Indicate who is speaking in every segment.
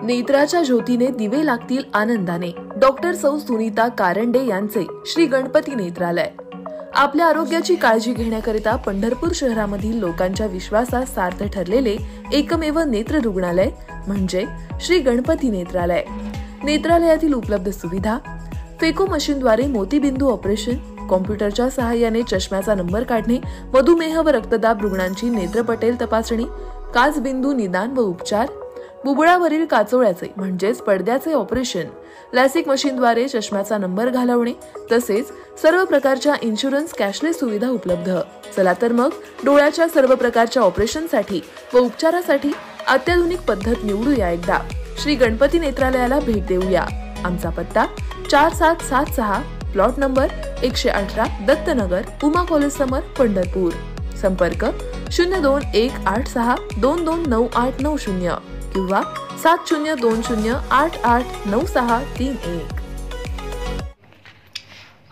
Speaker 1: नेत्राच्या ज्योतीने दिवे लागतील आनंदाने. डॉक्टर सौ सुनीता कारंडे यांचे श्री गणपती नेत्रालय. आपल्या आरोग्याची काळजी घेण्याकरिता पंढरपूर शहरामधील लोकांच्या विश्वासात सार्थ ठरलेले एकमेव नेत्र रुग्णालय म्हणजे श्री गणपती नेत्रालय. नेत्रालयातील उपलब्ध सुविधा: फेको मशीनद्वारे मोतीबिंदू ऑपरेशन, कॉम्प्युटरच्या सहाय्याने चष्म्याचा नंबर काढणे, मधुमेह व रक्तदाब रुग्णांची नेत्रपटेल तपासणी, काचबिंदू निदान व उपचार, बुबुळावरील काचोळ्याचे म्हणजेच पडद्याचे ऑपरेशन, लॅसिक मशीनद्वारे चष्म्याचा नंबर घालवणे, तसेच सर्व प्रकारच्या इन्शुरन्स कॅशलेस सुविधा उपलब्ध. चला तर मग डोळ्याच्या सर्व प्रकारच्या ऑपरेशनसाठी व उपचारासाठी अत्याधुनिक पद्धत निवडूया. एकदा श्री गणपती नेत्रालयाला भेट देऊया. आमचा पत्ता 4776, plot number 118, Dattanagar, Uma college समोर, पंढरपूर. संपर्क 021862299890 किंवा 7020889631.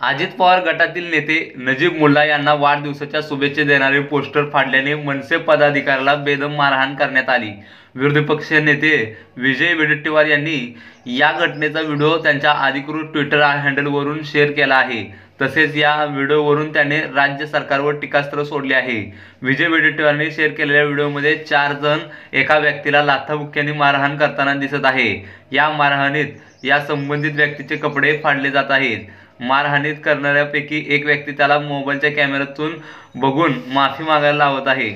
Speaker 2: अजित पवार गटातील नेते नजीब मुल्ला यांना वाढदिवसाच्या शुभेच्छा देणारे पोस्टर फाडल्याने मनसे पदाधिकाऱ्याला बेदम मारहाण करण्यात आली. विरोधी पक्ष नेते विजय वडेट्टीवार यांनी या घटनेचा व्हिडिओ त्यांच्या अधिकृत ट्विटर हँडलवरून शेअर केला आहे. तसेच या व्हिडिओवरून त्याने राज्य सरकारवर टीकास्त्र सोडले आहे. विजय वडेट्टीवारांनी शेअर केलेल्या व्हिडिओमध्ये 4 जण एका व्यक्तीला लाथाबुक्क्यांनी मारहाण करताना दिसत आहे. या मारहाणीत या संबंधित व्यक्तीचे कपडे फाडले जात आहेत. मारहाणीत करणाऱ्यापैकी एक व्यक्ती त्याला मोबाईलच्या कॅमेऱ्यातून बघून माफी मागायला लावत आहे.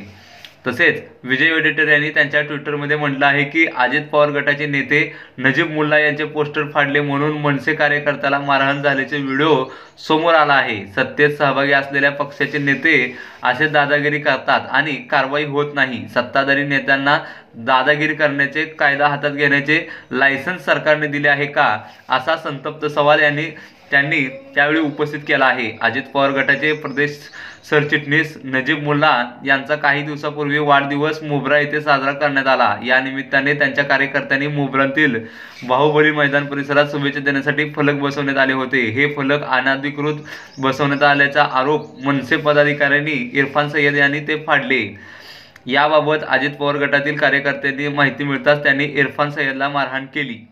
Speaker 2: तसेच विजय वडेट्टीवार यांनी त्यांच्या ट्विटरमध्ये म्हटलं आहे की अजित पवार गटाचे नेते नजीब मुल्ला यांचे पोस्टर फाडले म्हणून मनसे कार्यकर्त्याला मारहाण झाल्याचे व्हिडिओ समोर आला आहे. सत्तेत सहभागी असलेल्या पक्षाचे नेते असे दादागिरी करतात आणि कारवाई होत नाही. सत्ताधारी नेत्यांना दादागिरी करण्याचे, कायदा हातात घेण्याचे लायसन्स सरकारने दिले आहे का, असा संतप्त सवाल त्यांनी त्यावेळी उपस्थित केला आहे. अजित पवार गटाचे प्रदेश सरचिटणीस नजीब मुल्ला यांचा काही दिवसापूर्वी वाढदिवस मोबरा येथे साजरा करण्यात आला. या निमित्ताने त्यांच्या कार्यकर्त्यांनी मोबरातील बाहुबली मैदान परिसरात शुभेच्छा देण्यासाठी फलक बसवण्यात आले होते. हे फलक अनधिकृत बसवण्यात आल्याचा आरोप मनसे पदाधिकाऱ्यांनी इरफान सय्यद यांनी ते फाडले. याबाबत अजित पवार गटातील कार्यकर्त्यांनी माहिती मिळताच त्यांनी इरफान सय्यदला मारहाण केली.